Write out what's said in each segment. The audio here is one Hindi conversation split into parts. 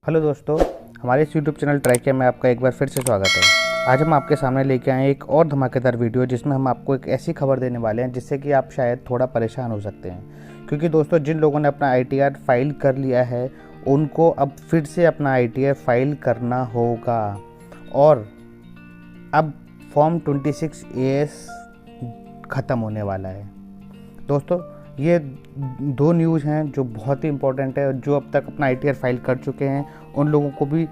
हेलो दोस्तों, हमारे इस यूट्यूब चैनल ट्रैकिया में आपका एक बार फिर से स्वागत है। आज हम आपके सामने लेके आए एक और धमाकेदार वीडियो जिसमें हम आपको एक ऐसी खबर देने वाले हैं जिससे कि आप शायद थोड़ा परेशान हो सकते हैं। क्योंकि दोस्तों, जिन लोगों ने अपना ITR फाइल कर लिया है उनको अब फिर से अपना ITR फाइल करना होगा और अब फॉर्म 26 AS ख़त्म होने वाला है। दोस्तों, ये दो न्यूज़ हैं जो बहुत ही इम्पोर्टेंट है। जो अब तक अपना ITR फाइल कर चुके हैं उन लोगों को भी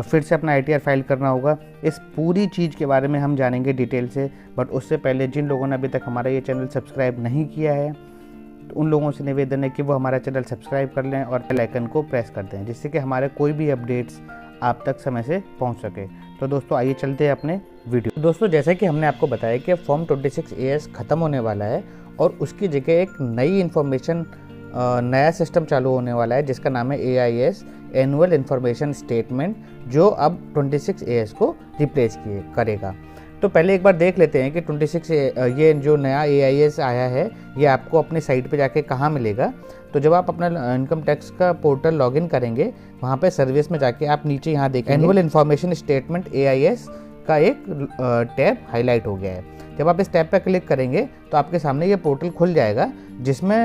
फिर से अपना ITR फाइल करना होगा। इस पूरी चीज़ के बारे में हम जानेंगे डिटेल से। बट उससे पहले जिन लोगों ने अभी तक हमारा ये चैनल सब्सक्राइब नहीं किया है तो उन लोगों से निवेदन है कि वो हमारा चैनल सब्सक्राइब कर लें और बेल आइकन को प्रेस कर दें, जिससे कि हमारे कोई भी अपडेट्स आप तक समय से पहुंच सके। तो दोस्तों, आइए चलते हैं अपने वीडियो। दोस्तों, जैसा कि हमने आपको बताया कि फॉर्म 26 AS ख़त्म होने वाला है और उसकी जगह एक नई इन्फॉर्मेशन नया सिस्टम चालू होने वाला है जिसका नाम है AIS एनुअल इन्फॉर्मेशन स्टेटमेंट, जो अब 26 AS को रिप्लेस करेगा। तो पहले एक बार देख लेते हैं कि 26 ये जो नया AIS आया है ये आपको अपनी साइट पे जाके कहाँ मिलेगा। तो जब आप अपना इनकम टैक्स का पोर्टल लॉगिन करेंगे, वहाँ पे सर्विस में जाके आप नीचे यहाँ देखेंगे एनुअल इन्फॉर्मेशन स्टेटमेंट AIS का एक टैब हाईलाइट हो गया है। जब आप इस टैब पर क्लिक करेंगे तो आपके सामने ये पोर्टल खुल जाएगा जिसमें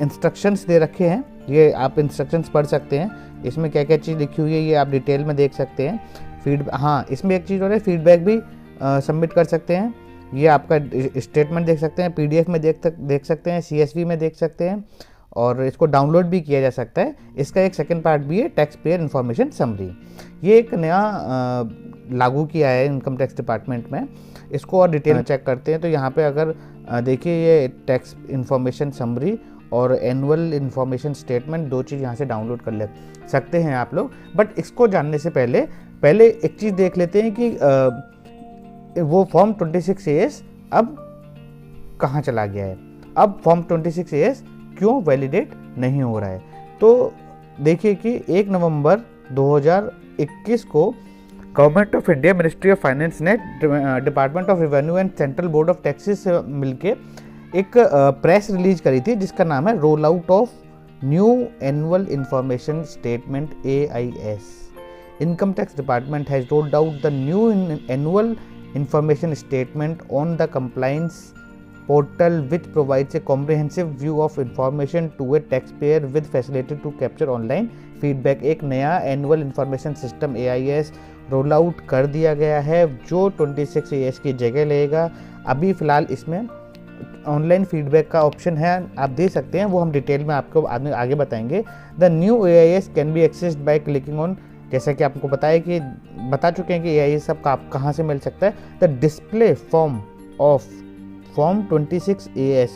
इंस्ट्रक्शंस दे रखे हैं। ये आप इंस्ट्रक्शंस पढ़ सकते हैं। इसमें क्या क्या चीज़ लिखी हुई है ये आप डिटेल में देख सकते हैं। इसमें एक चीज़ और है, फीडबैक भी सबमिट कर सकते हैं। ये आपका स्टेटमेंट देख सकते हैं, PDF में देख सकते हैं, CSV में देख सकते हैं और इसको डाउनलोड भी किया जा सकता है। इसका एक सेकंड पार्ट भी है, टैक्स पेयर इन्फॉर्मेशन समरी। ये एक नया लागू किया है इनकम टैक्स डिपार्टमेंट में। इसको और डिटेल चेक करते हैं तो यहाँ पे अगर देखिए ये टैक्स इन्फॉर्मेशन समरी और एनुअल इन्फॉर्मेशन स्टेटमेंट, दो चीज़ यहाँ से डाउनलोड कर ले सकते हैं आप लोग। बट इसको जानने से पहले एक चीज़ देख लेते हैं कि वो फॉर्म 26 AS अब कहाँ चला गया है। अब फॉर्म 26 AS क्यों वैलिडेट नहीं हो रहा है। तो देखिए कि 1 नवंबर 2021 को government of India, ministry of finance ने department of revenue and central board of taxes से मिलके एक प्रेस रिलीज करी थी जिसका नाम है roll out of new annual information statement AIS। Income tax department has rolled out the new annual information statement on the compliance portal which provides a comprehensive view of information to a taxpayer with facility to capture online feedback। एक नया annual information system AIS roll out कर दिया गया है जो 26 AS की जगह लेगा। अभी फ़िलहाल इसमें ऑनलाइन फीडबैक का ऑप्शन है, आप दे सकते हैं, वो हम डिटेल में आपको आगे बताएंगे। The new AIS can be accessed by clicking on, जैसा कि आपको बता चुके हैं कि AIS आपका कहाँ से मिल सकता है। The display form of Form 26 AS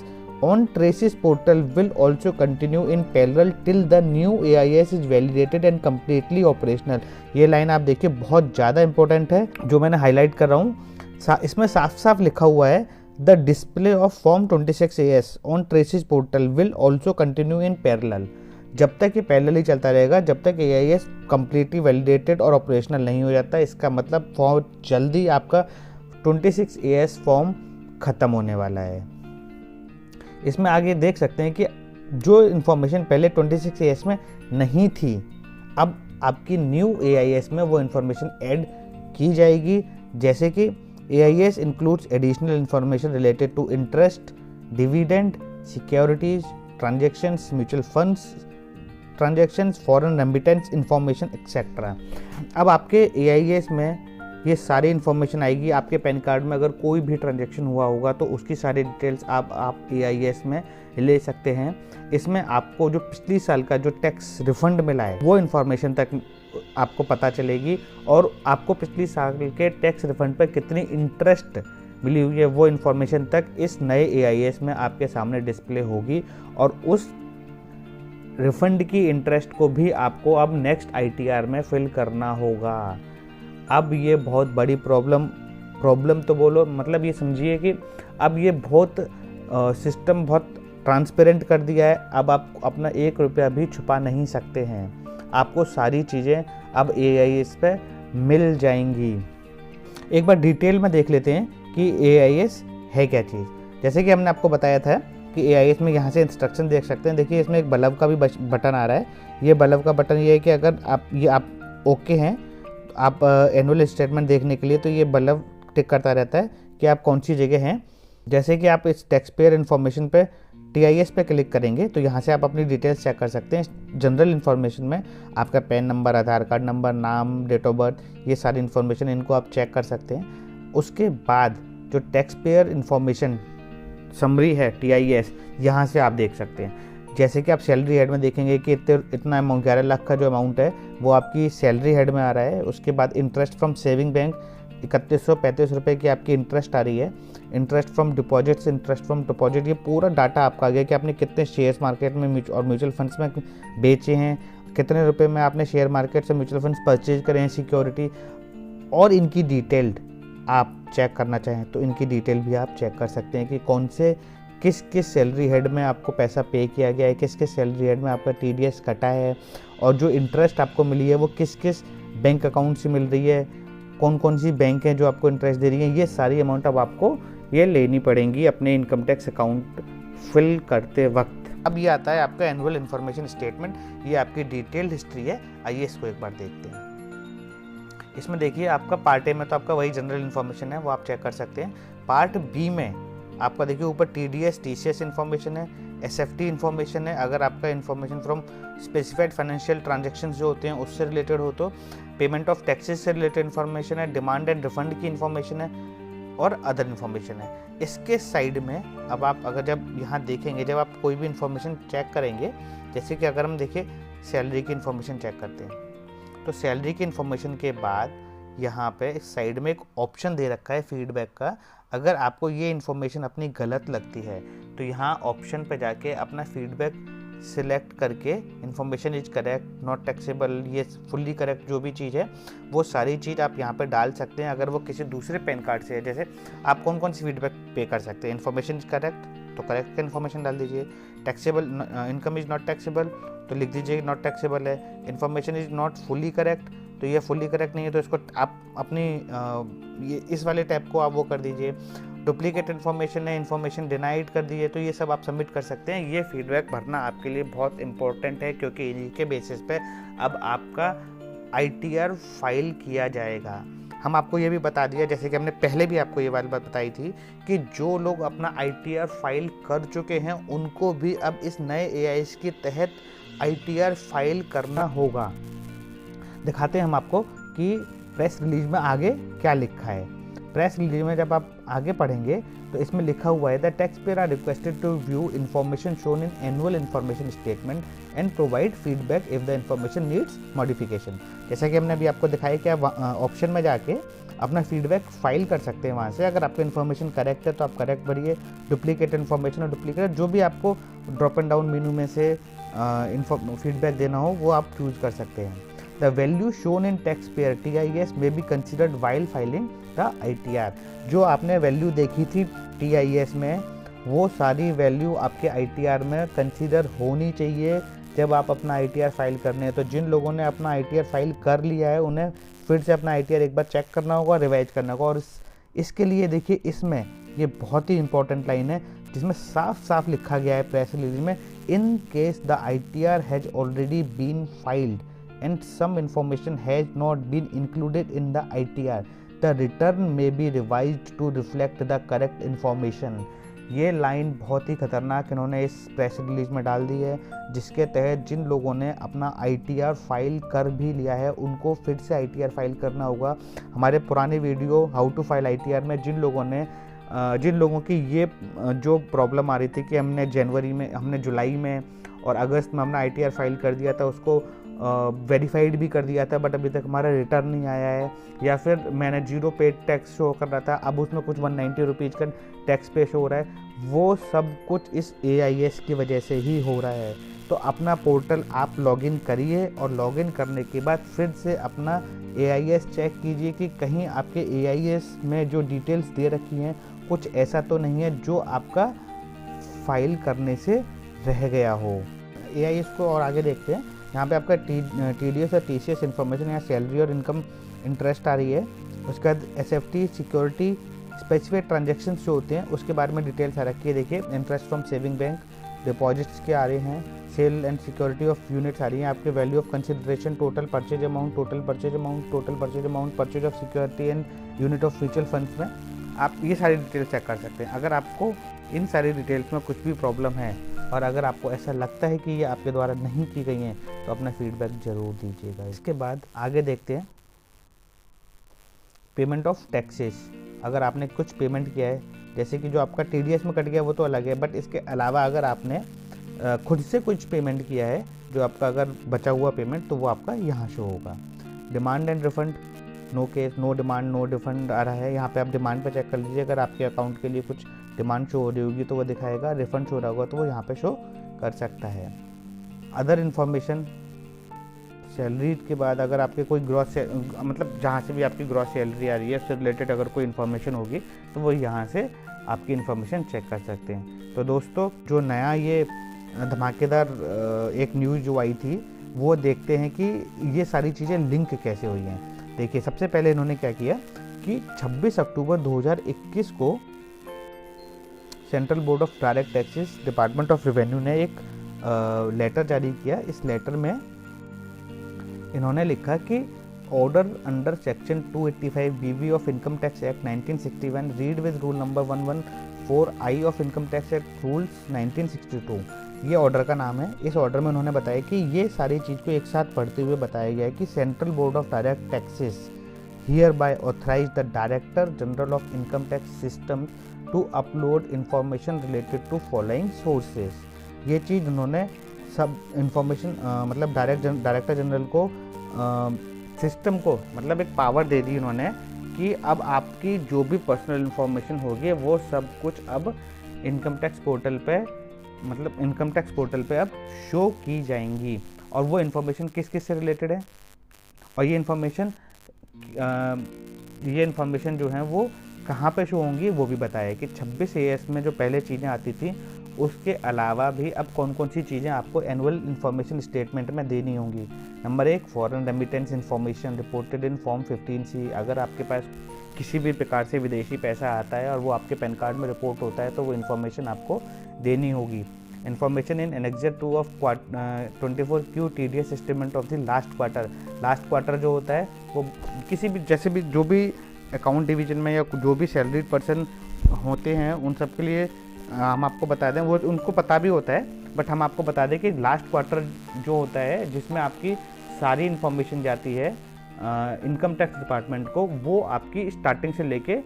on Traces portal will also continue in parallel till the new AIS is validated and completely operational। ये लाइन आप देखिए बहुत ज़्यादा इंपॉर्टेंट है जो मैंने हाईलाइट कर रहा हूँ। इसमें साफ साफ लिखा हुआ है the display of Form 26 AS on Traces portal will also continue in parallel। जब तक ये पैरेलल ही चलता रहेगा, जब तक AIS completely validated और ऑपरेशनल नहीं हो जाता। इसका मतलब बहुत जल्दी आपका 26 AS फॉर्म ख़त्म होने वाला है। इसमें आगे देख सकते हैं कि जो इन्फॉर्मेशन पहले 26 AS में नहीं थी, अब आपकी न्यू AIS में वो इन्फॉर्मेशन ऐड की जाएगी। जैसे कि AIS includes additional information related to interest, dividend, securities transactions, mutual funds transactions, foreign remittance information etcetera. अब आपके AIS में ये सारी इन्फॉर्मेशन आएगी। आपके पैन कार्ड में अगर कोई भी ट्रांजैक्शन हुआ होगा तो उसकी सारी डिटेल्स आप AIS में ले सकते हैं। इसमें आपको जो पिछली साल का जो टैक्स रिफंड मिला है वो इन्फॉर्मेशन तक आपको पता चलेगी और आपको पिछली साल के टैक्स रिफंड पर कितनी इंटरेस्ट मिली हुई है वो इन्फॉर्मेशन तक इस नए AIS में आपके सामने डिस्प्ले होगी। और उस रिफंड की इंटरेस्ट को भी आपको अब नेक्स्ट ITR में फिल करना होगा। अब ये बहुत बड़ी प्रॉब्लम तो बोलो, मतलब ये समझिए कि अब ये बहुत सिस्टम बहुत ट्रांसपेरेंट कर दिया है। अब आप अपना 1 रुपया भी छुपा नहीं सकते हैं। आपको सारी चीज़ें अब AIS पे मिल जाएंगी। एक बार डिटेल में देख लेते हैं कि AIS है क्या चीज़। जैसे कि हमने आपको बताया था आपकी AIS में यहाँ से इंस्ट्रक्शन देख सकते हैं। देखिए इसमें एक बल्ब का भी बटन आ रहा है। ये बल्ब का बटन ये है कि अगर आप ओके हैं तो आप एनुअल स्टेटमेंट देखने के लिए तो ये बल्ब टिक करता रहता है कि आप कौन सी जगह हैं। जैसे कि आप इस टैक्स पेयर इन्फॉर्मेशन पे TIS पे क्लिक करेंगे तो यहाँ से आप अपनी डिटेल्स चेक कर सकते हैं। जनरल इन्फॉर्मेशन में आपका पैन नंबर, आधार कार्ड नंबर, नाम, डेट ऑफ बर्थ, ये सारी इन्फॉर्मेशन इनको आप चेक कर सकते हैं। उसके बाद जो टैक्स पेयर इन्फॉर्मेशन समरी है TIS, यहाँ से आप देख सकते हैं। जैसे कि आप सैलरी हेड में देखेंगे कि इतना अमाउंट 11 लाख का जो अमाउंट है वो आपकी सैलरी हेड में आ रहा है। उसके बाद इंटरेस्ट फ्रॉम सेविंग बैंक 3135 रुपये की आपकी इंटरेस्ट आ रही है। Interest from deposits, interest from deposit, ये पूरा डाटा आपका आ गया कि आपने कितने शेयर्स मार्केट में और म्यूचुअल फंड्स में बेचे हैं, कितने रुपए में आपने शेयर मार्केट से म्यूचुअल फंड्स परचेज करे हैं, सिक्योरिटी, और इनकी डिटेल्ड आप चेक करना चाहें तो इनकी डिटेल भी आप चेक कर सकते हैं कि कौन से किस किस सैलरी हेड में आपको पैसा पे किया गया है, किस किस सैलरी हेड में आपका TDS कटा है, और जो इंटरेस्ट आपको मिली है वो किस किस बैंक अकाउंट से मिल रही है, कौन कौन सी बैंक है जो आपको इंटरेस्ट दे रही है। ये सारी अमाउंट अब आपको ये लेनी पड़ेंगी अपने इनकम टैक्स अकाउंट फिल करते वक्त। अब ये आता है आपका एनुअल इन्फॉर्मेशन स्टेटमेंट। ये आपकी डिटेल्ड हिस्ट्री है। आइए इसको एक बार देखते हैं। इसमें देखिए आपका पार्ट ए में तो आपका वही जनरल इन्फॉर्मेशन है, वो आप चेक कर सकते हैं। पार्ट बी में आपका देखिए ऊपर TDS TCS इन्फॉर्मेशन है, SFT इन्फॉर्मेशन है। अगर आपका information from specified financial transactions जो होते हैं उससे रिलेटेड हो तो पेमेंट ऑफ टैक्सेस से रिलेटेड इन्फॉर्मेशन है, डिमांड एंड रिफंड की इन्फॉर्मेशन है, और अदर इन्फॉर्मेशन है। इसके साइड में अब आप अगर जब यहाँ देखेंगे, जब आप कोई भी इन्फॉर्मेशन चेक करेंगे, जैसे कि अगर हम देखें सैलरी की इन्फॉर्मेशन चेक करते हैं तो सैलरी की इन्फॉर्मेशन के बाद यहाँ पे इस साइड में एक ऑप्शन दे रखा है फीडबैक का। अगर आपको ये इन्फॉर्मेशन अपनी गलत लगती है तो यहाँ ऑप्शन पे जाके अपना फीडबैक सिलेक्ट करके information is correct, not taxable, ये फुल्ली करेक्ट, जो भी चीज़ है वो सारी चीज़ आप यहाँ पे डाल सकते हैं। अगर वो किसी दूसरे पैन कार्ड से है, जैसे आप कौन कौन सी फीडबैक पे कर सकते हैं, इन्फॉर्मेशन इज करेक्ट तो करेक्ट का इन्फॉर्मेशन डाल दीजिए, taxable income is not taxable तो लिख दीजिए नॉट टैक्सेबल है, information is not fully correct तो ये फुली करेक्ट नहीं है तो इसको आप अपनी ये इस वाले टैब को आप वो कर दीजिए। डुप्लीकेट इन्फॉर्मेशन है, इन्फॉर्मेशन डिनाइड कर दीजिए, तो ये सब आप सबमिट कर सकते हैं। ये फीडबैक भरना आपके लिए बहुत इंपॉर्टेंट है क्योंकि इन्हीं के बेसिस पे अब आपका ITR फाइल किया जाएगा। हम आपको ये भी बता दिया, जैसे कि हमने पहले भी आपको ये वाली बात बताई थी कि जो लोग अपना ITR फाइल कर चुके हैं उनको भी अब इस नए AIS के तहत ITR फाइल करना होगा। दिखाते हैं हम आपको कि प्रेस रिलीज में आगे क्या लिखा है। प्रेस रिलीज में जब आप आगे पढ़ेंगे तो इसमें लिखा हुआ है the taxpayer are requested to view information shown in annual information statement and provide feedback if the information needs modification. जैसा कि हमने अभी आपको दिखाया कि आप ऑप्शन में जाके अपना फीडबैक फाइल कर सकते हैं वहाँ से। अगर आपका इन्फॉर्मेशन करेक्ट है तो आप करेक्ट भरिए, डुप्लीकेट इन्फॉर्मेशन और डुप्लीकेट जो भी आपको ड्रॉप एंड डाउन मेनू में से फीडबैक देना हो वो आप चूज कर सकते हैं। The value shown in taxpayer TIS may be considered while filing the ITR। जो आपने वैल्यू देखी थी TIS में वो सारी वैल्यू आपके ITR में कंसीडर होनी चाहिए जब आप अपना ITR फाइल करने हैं। तो जिन लोगों ने अपना ITR फाइल कर लिया है उन्हें फिर से अपना ITR एक बार चेक करना होगा, रिवाइज करना होगा। और इसके लिए देखिए इसमें ये बहुत ही इंपॉर्टेंट लाइन है जिसमें साफ साफ लिखा गया है प्रेस रिलीज में, in case the ITR has already been filed and some information has not been included in the ITR, the return may be revised to reflect the correct information। ये लाइन बहुत ही खतरनाक इन्होंने इस प्रेस रिलीज में डाल दी है, जिसके तहत जिन लोगों ने अपना ITR फाइल कर भी लिया है उनको फिर से ITR फाइल करना होगा। हमारे पुराने video how to file ITR में जिन लोगों की ये जो प्रॉब्लम आ रही थी कि हमने जनवरी में, हमने जुलाई में और अगस्त में अपना ITR फाइल कर दिया था, उसको वेरीफाइड भी कर दिया था बट अभी तक हमारा रिटर्न नहीं आया है, या फिर मैंने 0 पेड टैक्स शो कर रहा था अब उसमें कुछ 190 रुपीज़ का टैक्स पे शो हो रहा है, वो सब कुछ इस AIS की वजह से ही हो रहा है। तो अपना पोर्टल आप लॉगिन करिए और लॉगिन करने के बाद फिर से अपना AIS चेक कीजिए कि कहीं आपके AIS में जो डिटेल्स दे रखी हैं कुछ ऐसा तो नहीं है जो आपका फाइल करने से रह गया हो। AIS को और आगे देखते हैं। यहाँ पे आपका TDS और TCS इन्फॉर्मेशन, यहाँ सैलरी और इनकम इंटरेस्ट आ रही है। उसके बाद SFT सिक्योरिटी स्पेसिफिक ट्रांजेक्शन जो होते हैं उसके बारे में डिटेल्स आ रखी है। देखिए interest from saving bank, deposits के आ रहे हैं, sale and security of units आ रही हैं, आपके value of consideration, total purchase amount, total purchase amount, total purchase amount, purchase of security and unit of mutual funds में आप ये सारी डिटेल्स चेक कर सकते हैं। अगर आपको इन सारी डिटेल्स में कुछ भी प्रॉब्लम है और अगर आपको ऐसा लगता है कि ये आपके द्वारा नहीं की गई हैं तो अपना फीडबैक ज़रूर दीजिएगा। इसके बाद आगे देखते हैं पेमेंट ऑफ टैक्सेस। अगर आपने कुछ पेमेंट किया है, जैसे कि जो आपका TDS में कट गया वो तो अलग है, बट इसके अलावा अगर आपने खुद से कुछ पेमेंट किया है, जो आपका अगर बचा हुआ पेमेंट, तो वो आपका यहाँ शो होगा। Demand and refund, no case, no demand no refund आ रहा है। यहाँ पे आप डिमांड पे चेक कर लीजिए, अगर आपके अकाउंट के लिए कुछ डिमांड शो हो रही होगी तो वो दिखाएगा, रिफंड शो रहा होगा तो वो यहाँ पे शो कर सकता है। अदर इन्फॉर्मेशन, सैलरी के बाद अगर आपके कोई ग्रॉस मतलब जहाँ से भी आपकी ग्रॉस सैलरी आ रही है उससे रिलेटेड अगर कोई इन्फॉर्मेशन होगी तो वो यहाँ से आपकी इन्फॉर्मेशन चेक कर सकते हैं। तो दोस्तों जो नया ये धमाकेदार एक न्यूज़ जो आई थी वो देखते हैं कि ये सारी चीज़ें लिंक कैसे हुई हैं। देखिए सबसे पहले इन्होंने क्या किया कि 26 अक्टूबर 2021 को central board of direct taxes department of revenue ने एक लेटर जारी किया। इस लेटर में इन्होंने लिखा कि order under section 285 BB of income tax act 1961 read with rule number 114I of income tax act rules 1962, ये ऑर्डर का नाम है। इस ऑर्डर में उन्होंने बताया कि ये सारी चीज़ को एक साथ पढ़ते हुए बताया गया है कि central board of direct taxes hereby authorise the director general of income tax system to upload information related to following sources. ये चीज़ उन्होंने सब इंफॉर्मेशन मतलब डायरेक्टर जनरल को सिस्टम को मतलब एक पावर दे दी उन्होंने कि अब आपकी जो भी पर्सनल इंफॉर्मेशन होगी वो सब कुछ अब इनकम टैक्स पोर्टल पे मतलब इनकम टैक्स पोर्टल पे अब शो की जाएंगी। और वो इन्फॉर्मेशन किस किस से रिलेटेड है और ये इन्फॉर्मेशन जो है वो कहाँ पे शो होंगी वो भी बताया कि 26 AS में जो पहले चीज़ें आती थी उसके अलावा भी अब कौन कौन सी चीज़ें आपको एनुअल इन्फॉर्मेशन स्टेटमेंट में देनी होंगी। Number 1, foreign remittance information reported in form 15C। अगर आपके पास किसी भी प्रकार से विदेशी पैसा आता है और वो आपके पैन कार्ड में रिपोर्ट होता है तो वो इन्फॉर्मेशन आपको देनी होगी। Information in annexure 2 of 24Q TDS estimate of the last quarter. Last quarter जो होता है वो किसी भी जैसे भी जो भी अकाउंट डिवीजन में या जो भी सैलरीड पर्सन होते हैं उन सब के लिए हम आपको बता दें, वो उनको पता भी होता है, बट हम आपको बता दें कि लास्ट क्वार्टर जो होता है जिसमें आपकी सारी इन्फॉर्मेशन जाती है इनकम टैक्स डिपार्टमेंट को, वो आपकी स्टार्टिंग से लेके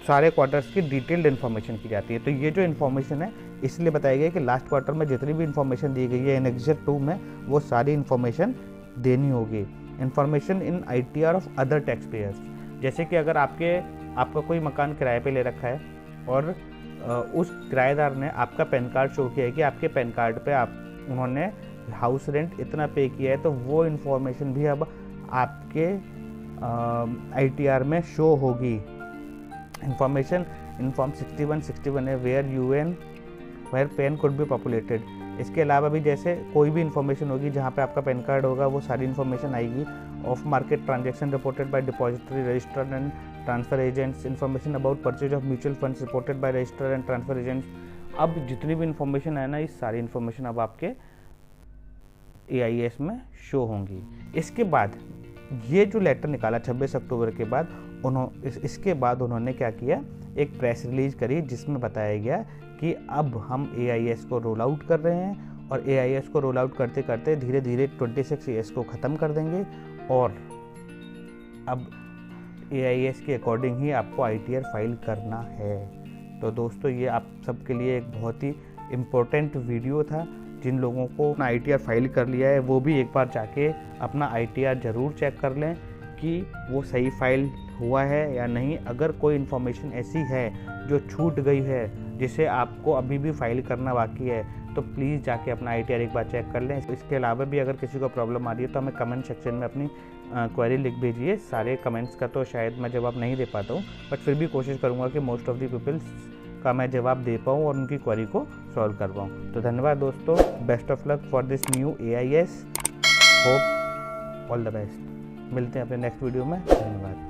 सारे क्वार्टर्स की डिटेल्ड इन्फॉर्मेशन की जाती है। तो ये जो इन्फॉर्मेशन है इसलिए बताया गया कि लास्ट क्वार्टर में जितनी भी इन्फॉर्मेशन दी गई है एनेक्सर 2 में वो सारी इन्फॉर्मेशन देनी होगी। Information in ITR of other tax payers, जैसे कि अगर आपका कोई मकान किराए पे ले रखा है और उस किराएदार ने आपका पैन कार्ड शो किया है कि आपके पैन कार्ड पे उन्होंने हाउस रेंट इतना पे किया है, तो वो इन्फॉर्मेशन भी अब आपके ITR में शो होगी। इन्फॉर्मेशन इन फॉर्म 61 है where PAN could be populated. इसके अलावा भी जैसे कोई भी इन्फॉर्मेशन होगी जहाँ पे आपका पैन कार्ड होगा वो सारी इन्फॉर्मेशन आएगी। Of market transaction reported by depository registrar and transfer agents, information about purchase of mutual funds reported by registrar and transfer agents. अब जितनी भी इन्फॉर्मेशन है ना, ये सारी इन्फॉर्मेशन अब आपके AIS में शो होंगी। इसके बाद ये जो लेटर निकाला 26 अक्टूबर के बाद इसके बाद उन्होंने क्या किया, एक प्रेस रिलीज करी जिसमें बताया गया कि अब हम AIS को रोल आउट कर रहे हैं और AIS को रोल आउट करते करते धीरे धीरे 26 AS को ख़त्म कर देंगे और अब AIS के अकॉर्डिंग ही आपको ITR फाइल करना है। तो दोस्तों ये आप सबके लिए एक बहुत ही इम्पोर्टेंट वीडियो था। जिन लोगों को अपना ITR फाइल कर लिया है वो भी एक बार जाके अपना ITR ज़रूर चेक कर लें कि वो सही फाइल हुआ है या नहीं। अगर कोई इन्फॉर्मेशन ऐसी है जो छूट गई है जिसे आपको अभी भी फाइल करना बाकी है तो प्लीज़ जाके अपना ITR एक बार चेक कर लें। इसके अलावा भी अगर किसी को प्रॉब्लम आ रही है तो हमें कमेंट सेक्शन में अपनी क्वेरी लिख भेजिए। सारे कमेंट्स का तो शायद मैं जवाब नहीं दे पाता हूँ, बट फिर भी कोशिश करूँगा कि मोस्ट ऑफ द पीपल्स का मैं जवाब दे पाऊँ और उनकी क्वेरी को सॉल्व कर पाऊँ। तो धन्यवाद दोस्तों, best of luck for this new AIS, hope all the best. मिलते हैं अपने नेक्स्ट वीडियो में, धन्यवाद।